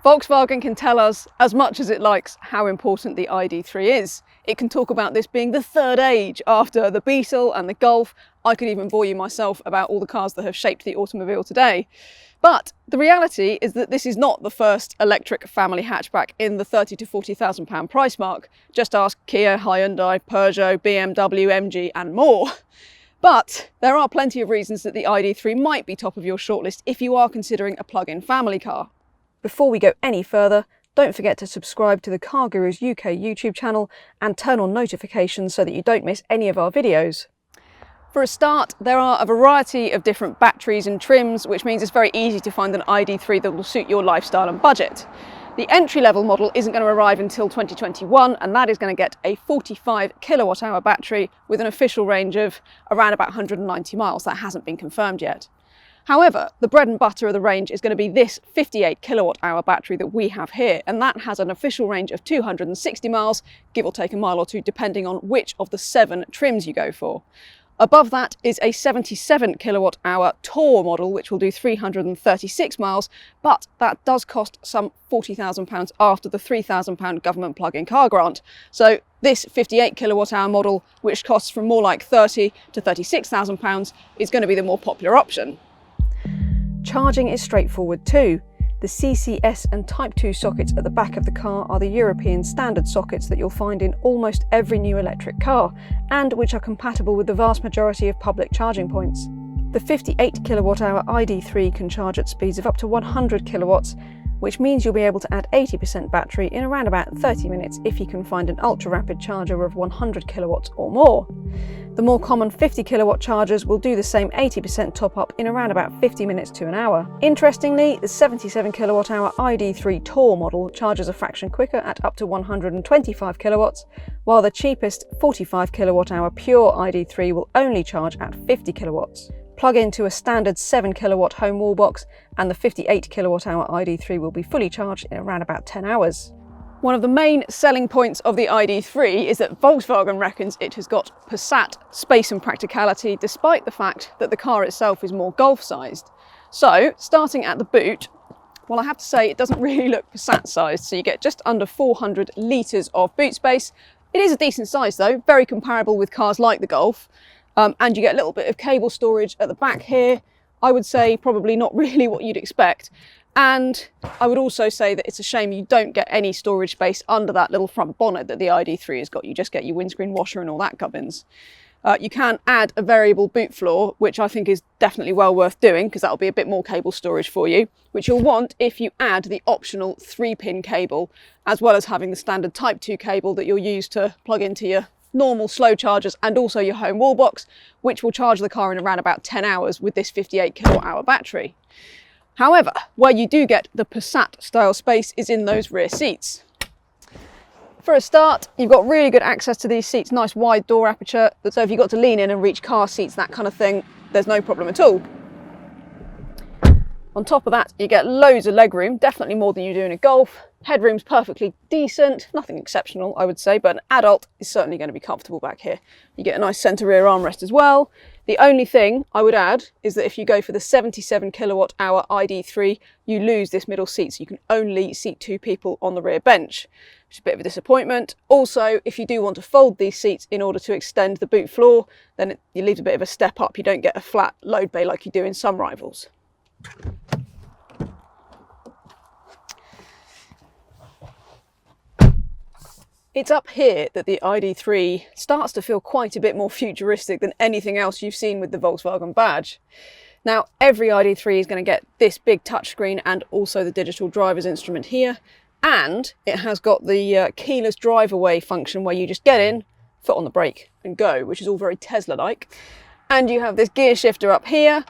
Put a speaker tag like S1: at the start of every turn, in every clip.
S1: Volkswagen can tell us as much as it likes how important the ID3 is. It can talk about this being the third age after the Beetle and the Golf. I could even bore you myself about all the cars that have shaped the automobile today. But the reality is that this is not the first electric family hatchback in the £30,000 to £40,000 price mark. Just ask Kia, Hyundai, Peugeot, BMW, MG and more. But there are plenty of reasons that the ID3 might be top of your shortlist if you are considering a plug-in family car. Before we go any further, don't forget to subscribe to the CarGurus UK YouTube channel and turn on notifications so that you don't miss any of our videos. For a start, there are a variety of different batteries and trims, which means it's very easy to find an ID3 that will suit your lifestyle and budget. The entry-level model isn't going to arrive until 2021, and that is going to get a 45 kilowatt-hour battery with an official range of around about 190 miles. That hasn't been confirmed yet. However, the bread and butter of the range is going to be this 58 kilowatt-hour battery that we have here, and that has an official range of 260 miles, give or take a mile or two, depending on which of the 7 trims you go for. Above that is a 77 kilowatt hour Tour model, which will do 336 miles, but that does cost some £40,000 after the £3,000 government plug-in car grant. So this 58 kilowatt hour model, which costs from more like £30,000 to £36,000, is going to be the more popular option. Charging is straightforward too. The CCS and Type 2 sockets at the back of the car are the European standard sockets that you'll find in almost every new electric car, and which are compatible with the vast majority of public charging points. The 58 kilowatt-hour ID3 can charge at speeds of up to 100 kilowatts, which means you'll be able to add 80% battery in around about 30 minutes if you can find an ultra-rapid charger of 100 kilowatts or more. The more common 50 kilowatt chargers will do the same 80% top up in around about 50 minutes to an hour. Interestingly, the 77 kilowatt hour ID3 Tour model charges a fraction quicker at up to 125 kilowatts, while the cheapest 45 kilowatt hour pure ID3 will only charge at 50 kilowatts. Plug into a standard 7 kilowatt home wall box and the 58 kilowatt hour ID3 will be fully charged in around about 10 hours. One of the main selling points of the ID3 is that Volkswagen reckons it has got Passat space and practicality, despite the fact that the car itself is more Golf-sized. So, starting at the boot, well, I have to say it doesn't really look Passat-sized, so you get just under 400 litres of boot space. It is a decent size though, very comparable with cars like the Golf, and you get a little bit of cable storage at the back here. I would say probably not really what you'd expect. And I would also say that it's a shame you don't get any storage space under that little front bonnet that the ID3 has got. You just get your windscreen washer and all that gubbins. You can add a variable boot floor, which I think is definitely well worth doing, because that'll be a bit more cable storage for you, which you'll want if you add the optional 3-pin cable, as well as having the standard Type 2 cable that you'll use to plug into your normal slow chargers and also your home wall box, which will charge the car in around about 10 hours with this 58 kilowatt hour battery. However, where you do get the Passat style space is in those rear seats. For a start, you've got really good access to these seats, nice wide door aperture, so if you've got to lean in and reach car seats, that kind of thing, there's no problem at all. On top of that, you get loads of legroom, definitely more than you do in a Golf. Headroom's perfectly decent, nothing exceptional I would say, but an adult is certainly going to be comfortable back here. You get a nice centre rear armrest as well. The only thing I would add is that if you go for the 77 kilowatt hour ID3, you lose this middle seat, so you can only seat 2 people on the rear bench, which is a bit of a disappointment. Also, if you do want to fold these seats in order to extend the boot floor, then you leave a bit of a step up. You don't get a flat load bay like you do in some rivals. It's up here that the ID3 starts to feel quite a bit more futuristic than anything else you've seen with the Volkswagen badge. Now, every ID3 is going to get this big touchscreen and also the digital driver's instrument here, and it has got the keyless drive away function where you just get in, foot on the brake and go, which is all very Tesla-like. And you have this gear shifter up here,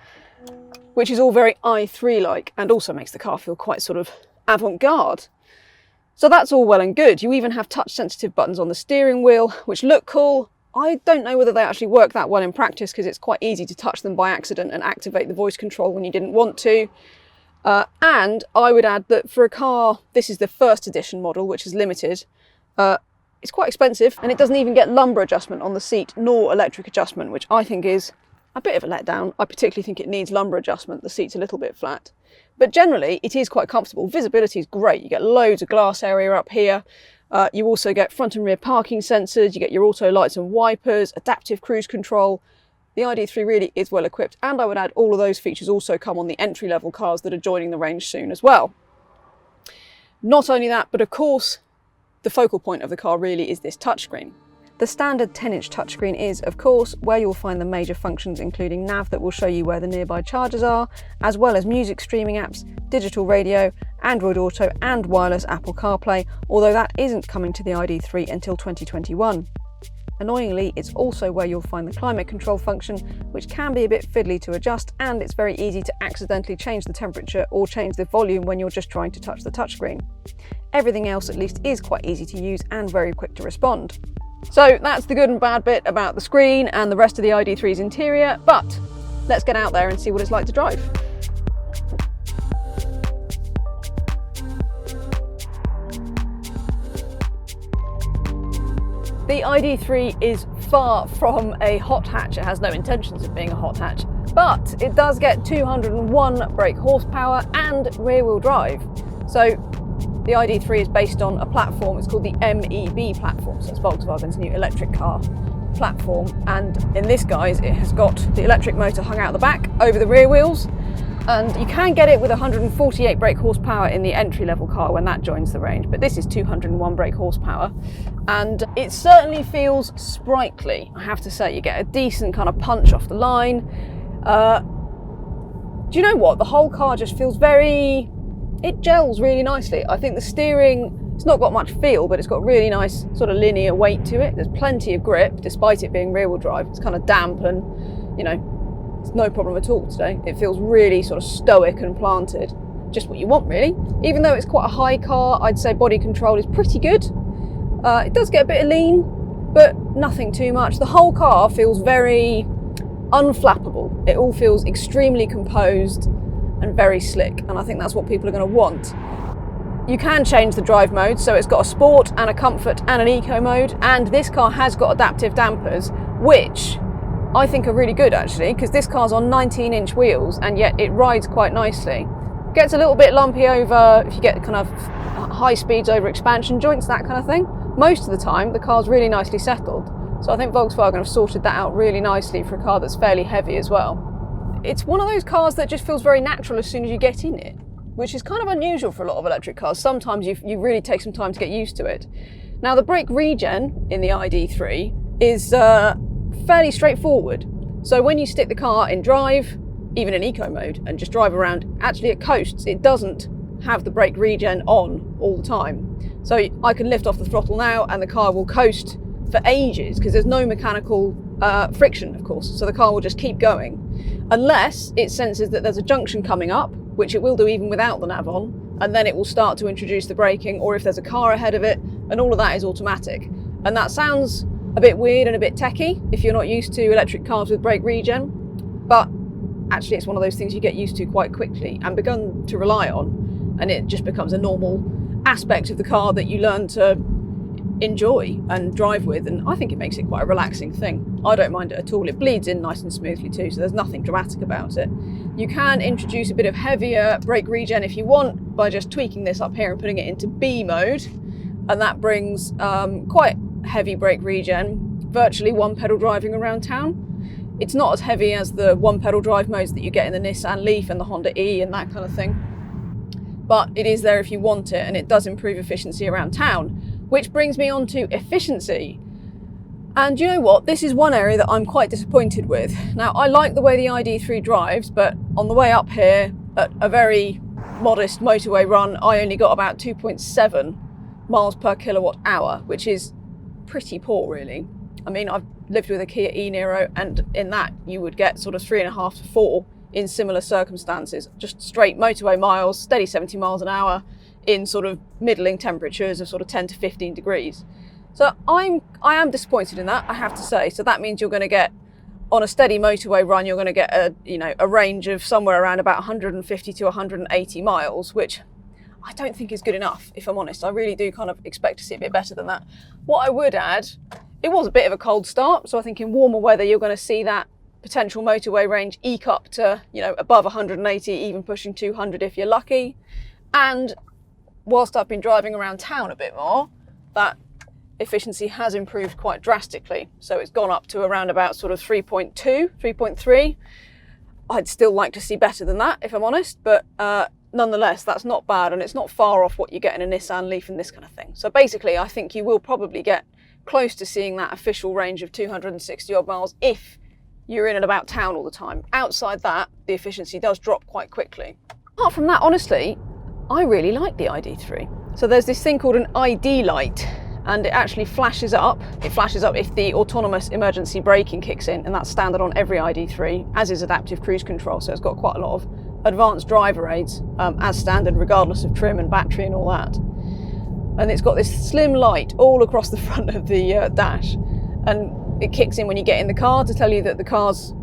S1: which is all very i3-like and also makes the car feel quite sort of avant-garde. So that's all well and good. You even have touch-sensitive buttons on the steering wheel, which look cool. I don't know whether they actually work that well in practice, because it's quite easy to touch them by accident and activate the voice control when you didn't want to. And I would add that for a car, this is the first edition model, which is limited, it's quite expensive, and it doesn't even get lumbar adjustment on the seat, nor electric adjustment, which I think is a bit of a letdown. I particularly think it needs lumbar adjustment. The seat's a little bit flat. But generally, it is quite comfortable. Visibility is great. You get loads of glass area up here. You also get front and rear parking sensors. You get your auto lights and wipers, adaptive cruise control. The ID3 really is well equipped. And I would add all of those features also come on the entry-level cars that are joining the range soon as well. Not only that, but of course, the focal point of the car really is this touchscreen. The standard 10-inch touchscreen is, of course, where you'll find the major functions, including nav that will show you where the nearby chargers are, as well as music streaming apps, digital radio, Android Auto and wireless Apple CarPlay, although that isn't coming to the ID3 until 2021. Annoyingly, it's also where you'll find the climate control function, which can be a bit fiddly to adjust, and it's very easy to accidentally change the temperature or change the volume when you're just trying to touch the touchscreen. Everything else at least is quite easy to use and very quick to respond. So that's the good and bad bit about the screen and the rest of the ID3's interior, but let's get out there and see what it's like to drive. The ID3 is far from a hot hatch. It has no intentions of being a hot hatch, but it does get 201 brake horsepower and rear-wheel drive. So the ID3 is based on a platform, it's called the MEB platform, so it's Volkswagen's new electric car platform. And in this, guys, it has got the electric motor hung out the back over the rear wheels. And you can get it with 148 brake horsepower in the entry-level car when that joins the range, but this is 201 brake horsepower. And it certainly feels sprightly, I have to say. You get a decent kind of punch off the line. Do you know what? The whole car just feels it gels really nicely. I think the steering, it's not got much feel, but it's got really nice sort of linear weight to it. There's plenty of grip, despite it being rear-wheel drive. It's kind of damp and, you know, it's no problem at all today. It feels really sort of stoic and planted. Just what you want, really. Even though it's quite a high car, I'd say body control is pretty good. It does get a bit of lean, but nothing too much. The whole car feels very unflappable. It all feels extremely composed and very slick, and I think that's what people are going to want. You can change the drive mode, so it's got a sport and a comfort and an eco mode, and this car has got adaptive dampers, which I think are really good actually, because this car's on 19-inch wheels and yet it rides quite nicely. Gets a little bit lumpy over if you get kind of high speeds over expansion joints, that kind of thing. Most of the time the car's really nicely settled, so I think Volkswagen have sorted that out really nicely for a car that's fairly heavy as well. It's one of those cars that just feels very natural as soon as you get in it, which is kind of unusual for a lot of electric cars. Sometimes you really take some time to get used to it. Now, the brake regen in the ID3 is fairly straightforward. So when you stick the car in drive, even in eco mode, and just drive around, actually it coasts. It doesn't have the brake regen on all the time. So I can lift off the throttle now and the car will coast for ages because there's no mechanical friction, of course. So the car will just keep going. Unless it senses that there's a junction coming up, which it will do even without the nav on, and then it will start to introduce the braking, or if there's a car ahead of it, and all of that is automatic. And that sounds a bit weird and a bit techie if you're not used to electric cars with brake regen, but actually it's one of those things you get used to quite quickly and begun to rely on, and it just becomes a normal aspect of the car that you learn to enjoy and drive with, and I think it makes it quite a relaxing thing. I don't mind it at all. It bleeds in nice and smoothly too, so there's nothing dramatic about it. You can introduce a bit of heavier brake regen if you want by just tweaking this up here and putting it into B mode, and that brings quite heavy brake regen, virtually one pedal driving around town. It's not as heavy as the one pedal drive modes that you get in the Nissan Leaf and the Honda E and that kind of thing, but it is there if you want it, and it does improve efficiency around town. Which brings me on to efficiency. And you know what? This is one area that I'm quite disappointed with. Now, I like the way the ID3 drives, but on the way up here, at a very modest motorway run, I only got about 2.7 miles per kilowatt hour, which is pretty poor, really. I mean, I've lived with a Kia e-Niro, and in that you would get sort of 3.5 to 4 in similar circumstances. Just straight motorway miles, steady 70 miles an hour, in sort of middling temperatures of sort of 10 to 15 degrees. So I am disappointed in that, I have to say. So that means you're going to get, on a steady motorway run, you're going to get a range of somewhere around about 150 to 180 miles, which I don't think is good enough, if I'm honest. I really do kind of expect to see a bit better than that. What I would add, it was a bit of a cold start, so I think in warmer weather you're going to see that potential motorway range eke up to, you know, above 180, even pushing 200 if you're lucky. And whilst I've been driving around town a bit more, that efficiency has improved quite drastically. So it's gone up to around about sort of 3.2, 3.3. I'd still like to see better than that, if I'm honest, but nonetheless, that's not bad, and it's not far off what you get in a Nissan Leaf and this kind of thing. So basically, I think you will probably get close to seeing that official range of 260 odd miles if you're in and about town all the time. Outside that, the efficiency does drop quite quickly. Apart from that, honestly, I really like the ID3. So there's this thing called an ID light, and it actually flashes up. It flashes up if the autonomous emergency braking kicks in, and that's standard on every ID3, as is adaptive cruise control. So it's got quite a lot of advanced driver aids as standard, regardless of trim and battery and all that. And it's got this slim light all across the front of the dash, and it kicks in when you get in the car to tell you that the car's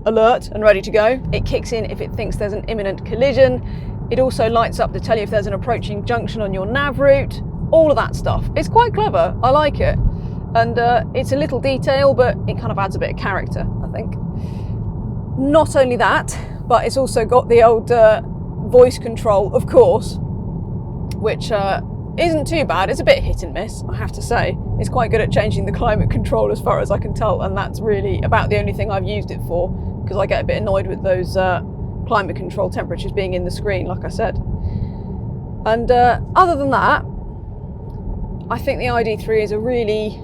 S1: alert and ready to go. It kicks in if it thinks there's an imminent collision. It also lights up to tell you if there's an approaching junction on your nav route, all of that stuff. It's quite clever, I like it. And it's a little detail, but it kind of adds a bit of character, I think. Not only that, but it's also got the old voice control, of course, which isn't too bad. It's a bit hit and miss, I have to say. It's quite good at changing the climate control as far as I can tell, and that's really about the only thing I've used it for, because I get a bit annoyed with those climate control temperatures being in the screen, like I said. And other than that, I think the ID3 is a really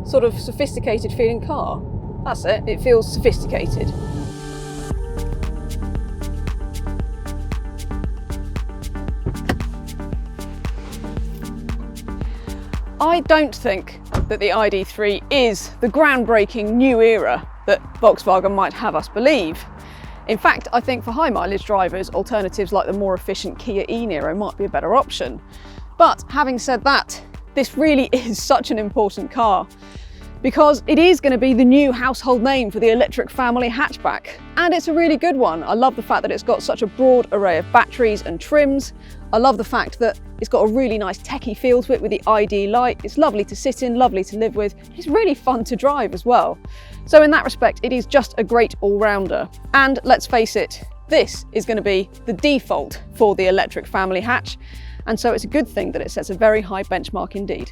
S1: sort of sophisticated feeling car. That's it, it feels sophisticated. I don't think that the ID3 is the groundbreaking new era that Volkswagen might have us believe. In fact, I think for high mileage drivers, alternatives like the more efficient Kia e-Niro might be a better option. But having said that, this really is such an important car, because it is going to be the new household name for the electric family hatchback. And it's a really good one. I love the fact that it's got such a broad array of batteries and trims. I love the fact that it's got a really nice techie feel to it with the ID light. It's lovely to sit in, lovely to live with. It's really fun to drive as well. So in that respect, it is just a great all-rounder. And let's face it, this is going to be the default for the electric family hatch. And so it's a good thing that it sets a very high benchmark indeed.